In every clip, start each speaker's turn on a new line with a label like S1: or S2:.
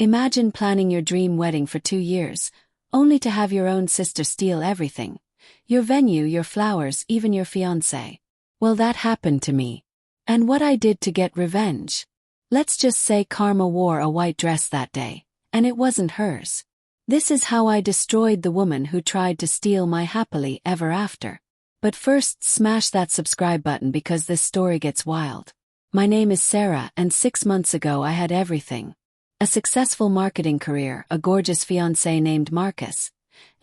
S1: Imagine planning your dream wedding for 2 years, only to have your own sister steal everything. Your venue, your flowers, even your fiancé. Well, that happened to me. And what I did to get revenge. Let's just say Karma wore a white dress that day, and it wasn't hers. This is how I destroyed the woman who tried to steal my happily ever after. But first, smash that subscribe button because this story gets wild. My name is Sarah, and 6 months ago I had everything. A successful marketing career, a gorgeous fiancé named Marcus,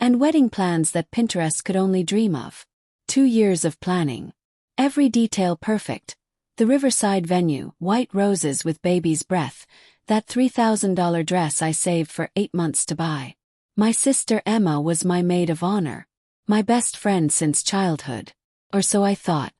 S1: and wedding plans that Pinterest could only dream of. 2 years of planning. Every detail perfect. The riverside venue, white roses with baby's breath, that $3,000 dress I saved for 8 months to buy. My sister Emma was my maid of honor. My best friend since childhood. Or so I thought.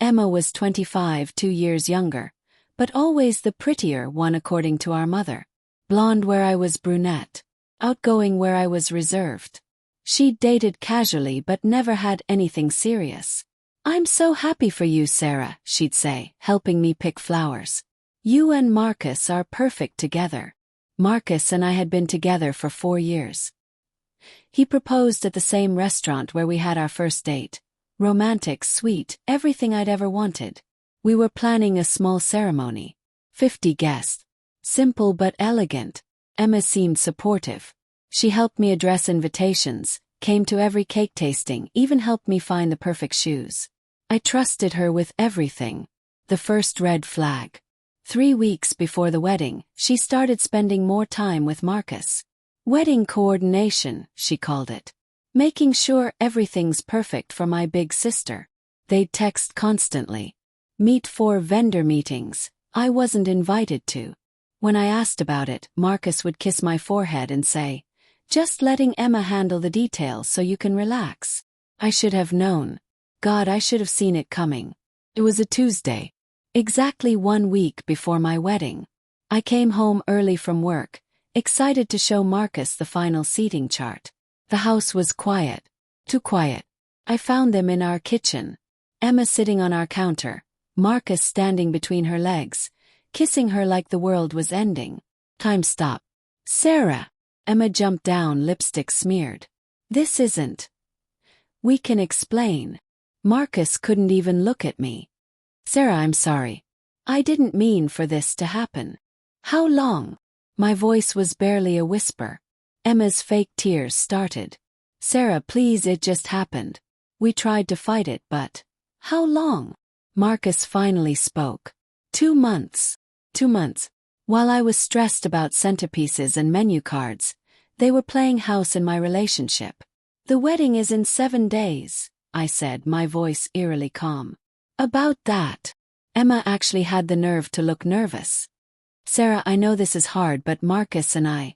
S1: Emma was 25, 2 years younger, but always the prettier one according to our mother. Blonde where I was brunette. Outgoing where I was reserved. She'd dated casually but never had anything serious. "I'm so happy for you, Sarah," she'd say, helping me pick flowers. "You and Marcus are perfect together." Marcus and I had been together for 4 years. He proposed at the same restaurant where we had our first date. Romantic, sweet, everything I'd ever wanted. We were planning a small ceremony. 50 guests. Simple but elegant. Emma seemed supportive. She helped me address invitations, came to every cake tasting, even helped me find the perfect shoes. I trusted her with everything. The first red flag. 3 weeks before the wedding, she started spending more time with Marcus. Wedding coordination, she called it. Making sure everything's perfect for my big sister. They'd text constantly. Meet for vendor meetings. I wasn't invited to. When I asked about it, Marcus would kiss my forehead and say, "Just letting Emma handle the details so you can relax." I should have known. God, I should have seen it coming. It was a Tuesday. Exactly 1 week before my wedding. I came home early from work, excited to show Marcus the final seating chart. The house was quiet. Too quiet. I found them in our kitchen. Emma sitting on our counter, Marcus standing between her legs, kissing her like the world was ending. Time stop. "Sarah!" Emma jumped down, lipstick smeared. "This isn't." "We can explain." Marcus couldn't even look at me. "Sarah, I'm sorry. I didn't mean for this to happen." "How long?" My voice was barely a whisper. Emma's fake tears started. "Sarah, please, it just happened. We tried to fight it, but..." "How long?" Marcus finally spoke. 2 months. 2 months. While I was stressed about centerpieces and menu cards, they were playing house in my relationship. "The wedding is in 7 days, I said, my voice eerily calm. "About that." Emma actually had the nerve to look nervous. "Sarah, I know this is hard, but Marcus and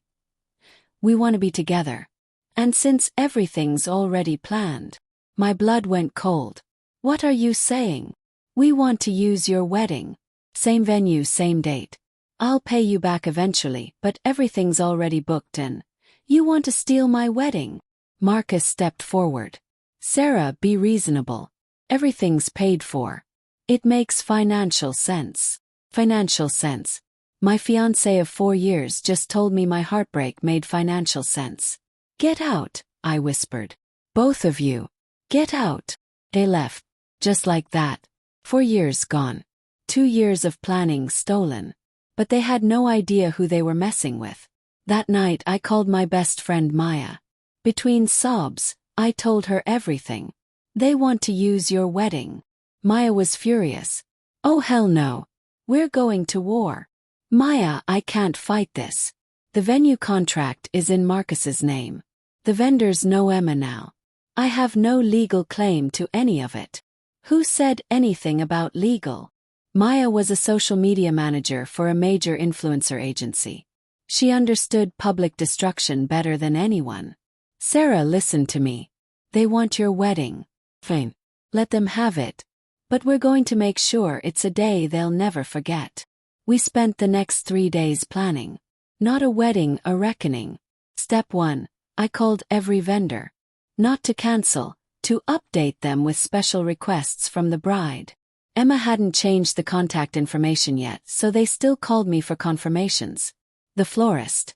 S1: we want to be together. And since everything's already planned." My blood went cold. "What are you saying?" "We want to use your wedding. Same venue, same date. I'll pay you back eventually, but everything's already booked and you want to steal my wedding." Marcus stepped forward. "Sarah, be reasonable. Everything's paid for. It makes financial sense." Financial sense. My fiancé of 4 years just told me my heartbreak made financial sense. "Get out," I whispered. "Both of you. Get out." They left. Just like that. 4 years gone. 2 years of planning stolen. But they had no idea who they were messing with. That night I called my best friend Maya. Between sobs, I told her everything. "They want to use your wedding." Maya was furious. "Oh hell no. We're going to war." "Maya, I can't fight this. The venue contract is in Marcus's name. The vendors know Emma now. I have no legal claim to any of it." "Who said anything about legal?" Maya was a social media manager for a major influencer agency. She understood public destruction better than anyone. "Sarah, listen to me. They want your wedding. Fine. Let them have it. But we're going to make sure it's a day they'll never forget." We spent the next 3 days planning. Not a wedding, a reckoning. Step 1. I called every vendor. Not to cancel, to update them with special requests from the bride. Emma hadn't changed the contact information yet, so they still called me for confirmations. The florist.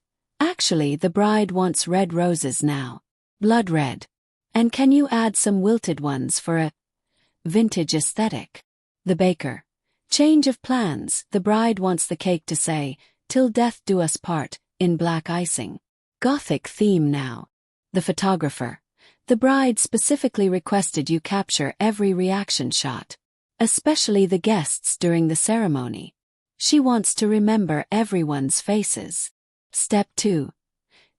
S1: Actually, the bride wants red roses now. Blood red. And can you add some wilted ones for a vintage aesthetic? The baker. Change of plans. The bride wants the cake to say, "Till death do us part," in black icing. Gothic theme now. The photographer. The bride specifically requested you capture every reaction shot, especially the guests during the ceremony. She wants to remember everyone's faces. Step 2.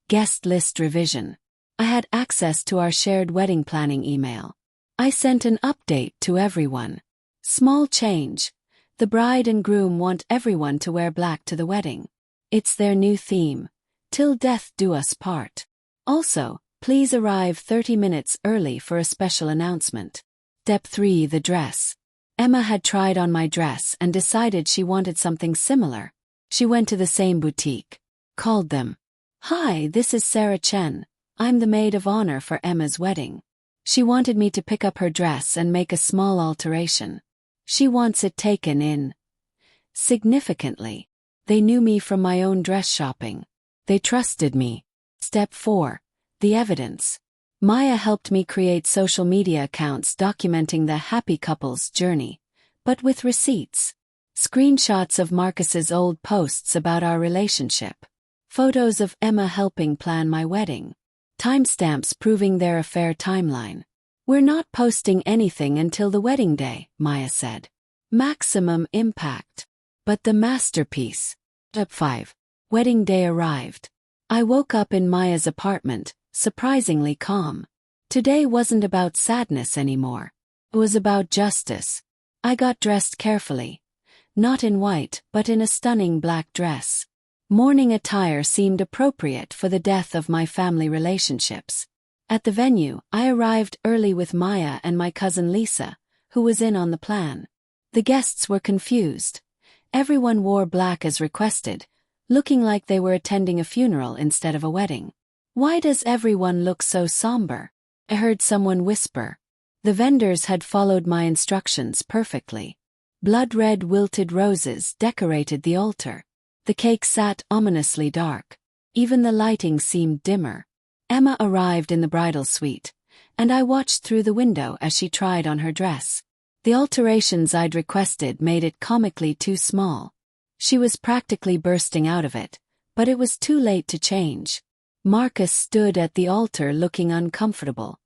S1: Guest list revision. I had access to our shared wedding planning email. I sent an update to everyone. Small change. The bride and groom want everyone to wear black to the wedding. It's their new theme. Till death do us part. Also, please arrive 30 minutes early for a special announcement. Step 3. The dress. Emma had tried on my dress and decided she wanted something similar. She went to the same boutique. Called them. "Hi, this is Sarah Chen. I'm the maid of honor for Emma's wedding." She wanted me to pick up her dress and make a small alteration. She wants it taken in significantly. They knew me from my own dress shopping. They trusted me. Step 4. The evidence. Maya helped me create social media accounts documenting the happy couple's journey, but with receipts. Screenshots of Marcus's old posts about our relationship. Photos of Emma helping plan my wedding. Timestamps proving their affair timeline. "We're not posting anything until the wedding day," Maya said. Maximum impact. But the masterpiece. Step 5. Wedding day arrived. I woke up in Maya's apartment, surprisingly calm. Today wasn't about sadness anymore. It was about justice. I got dressed carefully. Not in white, but in a stunning black dress. Mourning attire seemed appropriate for the death of my family relationships. At the venue, I arrived early with Maya and my cousin Lisa, who was in on the plan. The guests were confused. Everyone wore black as requested, looking like they were attending a funeral instead of a wedding. "Why does everyone look so somber?" I heard someone whisper. The vendors had followed my instructions perfectly. Blood red wilted roses decorated the altar. The cake sat ominously dark. Even the lighting seemed dimmer. Emma arrived in the bridal suite, and I watched through the window as she tried on her dress. The alterations I'd requested made it comically too small. She was practically bursting out of it, but it was too late to change. Marcus stood at the altar looking uncomfortable.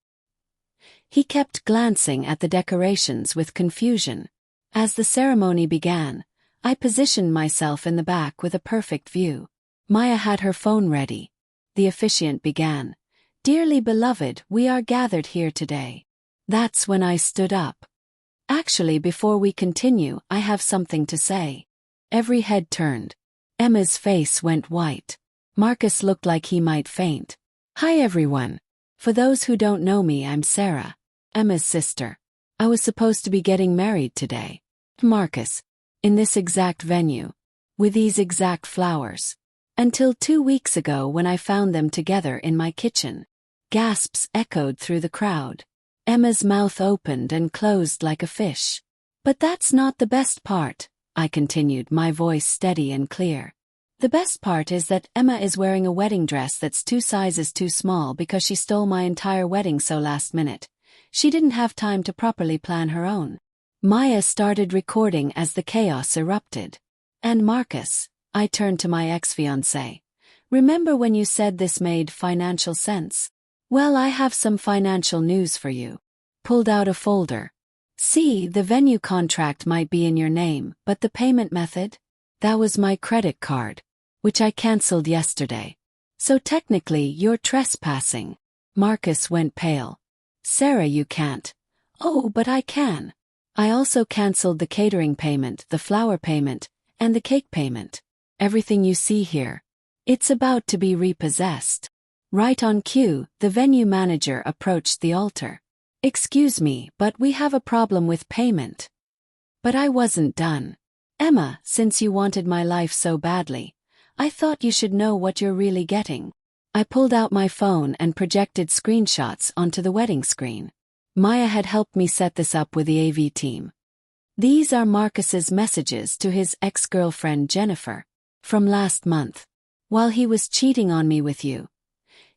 S1: He kept glancing at the decorations with confusion. As the ceremony began, I positioned myself in the back with a perfect view. Maya had her phone ready. The officiant began. "Dearly beloved, we are gathered here today." That's when I stood up. "Actually, before we continue, I have something to say." Every head turned. Emma's face went white. Marcus looked like he might faint. "Hi everyone. For those who don't know me, I'm Sarah, Emma's sister. I was supposed to be getting married today. Marcus. In this exact venue. With these exact flowers. Until 2 weeks ago when I found them together in my kitchen." Gasps echoed through the crowd. Emma's mouth opened and closed like a fish. "But that's not the best part," I continued, my voice steady and clear. "The best part is that Emma is wearing a wedding dress that's 2 sizes too small because she stole my entire wedding so last minute. She didn't have time to properly plan her own." Maya started recording as the chaos erupted. "And Marcus," I turned to my ex-fiancé. "Remember when you said this made financial sense? Well, I have some financial news for you." Pulled out a folder. "See, the venue contract might be in your name, but the payment method? That was my credit card, which I cancelled yesterday. So technically, you're trespassing." Marcus went pale. "Sarah, you can't." "Oh, but I can. I also cancelled the catering payment, the flower payment, and the cake payment. Everything you see here. It's about to be repossessed." Right on cue, the venue manager approached the altar. "Excuse me, but we have a problem with payment." But I wasn't done. "Emma, since you wanted my life so badly, I thought you should know what you're really getting." I pulled out my phone and projected screenshots onto the wedding screen. Maya had helped me set this up with the AV team. These are Marcus's messages to his ex-girlfriend Jennifer. From last month. While he was cheating on me with you,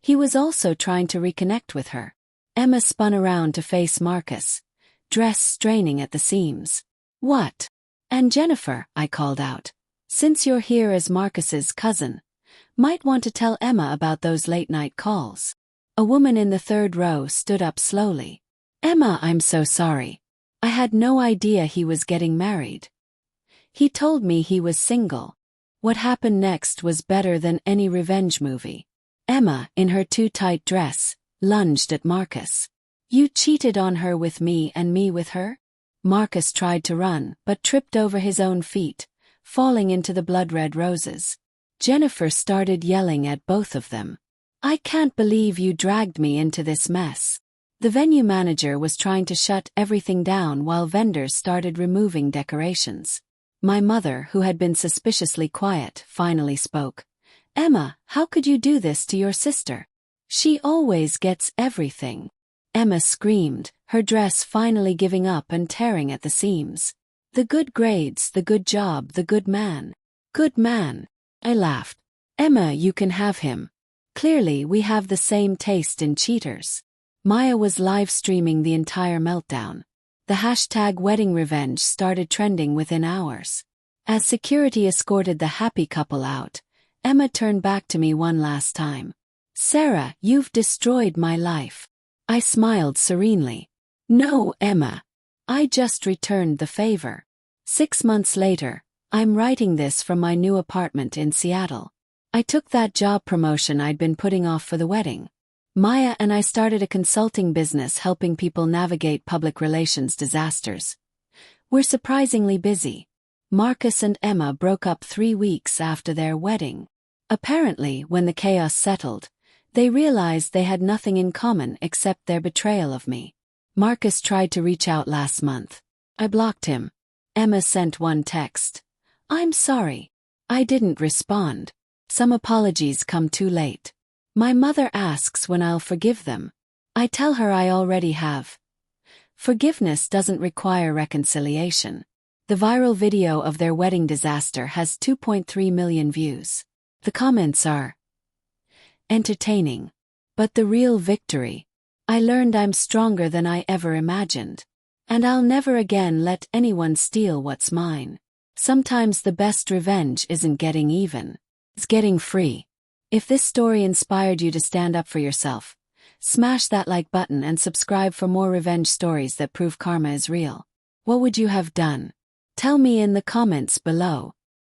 S1: he was also trying to reconnect with her. Emma spun around to face Marcus, dress straining at the seams. What? And Jennifer, I called out. Since you're here as Marcus's cousin, might want to tell Emma about those late-night calls. A woman in the third row stood up slowly. Emma, I'm so sorry. I had no idea he was getting married. He told me he was single. What happened next was better than any revenge movie. Emma, in her too tight dress, lunged at Marcus. You cheated on her with me and me with her? Marcus tried to run, but tripped over his own feet, falling into the blood-red roses. Jennifer started yelling at both of them. I can't believe you dragged me into this mess. The venue manager was trying to shut everything down while vendors started removing decorations. My mother, who had been suspiciously quiet, finally spoke. Emma, how could you do this to your sister? She always gets everything. Emma screamed, her dress finally giving up and tearing at the seams. The good grades, the good job, the good man. Good man. I laughed. Emma, you can have him. Clearly we have the same taste in cheaters. Maya was live streaming the entire meltdown. The hashtag wedding revenge started trending within hours. As security escorted the happy couple out, Emma turned back to me one last time. Sarah, you've destroyed my life. I smiled serenely. No, Emma. I just returned the favor. 6 months later, I'm writing this from my new apartment in Seattle. I took that job promotion I'd been putting off for the wedding. Maya and I started a consulting business helping people navigate public relations disasters. We're surprisingly busy. Marcus and Emma broke up 3 weeks after their wedding. Apparently, when the chaos settled, they realized they had nothing in common except their betrayal of me. Marcus tried to reach out last month. I blocked him. Emma sent one text. I'm sorry. I didn't respond. Some apologies come too late. My mother asks when I'll forgive them. I tell her I already have. Forgiveness doesn't require reconciliation. The viral video of their wedding disaster has 2.3 million views. The comments are entertaining. But the real victory. I learned I'm stronger than I ever imagined. And I'll never again let anyone steal what's mine. Sometimes the best revenge isn't getting even. It's getting free. If this story inspired you to stand up for yourself, smash that like button and subscribe for more revenge stories that prove karma is real. What would you have done? Tell me in the comments below.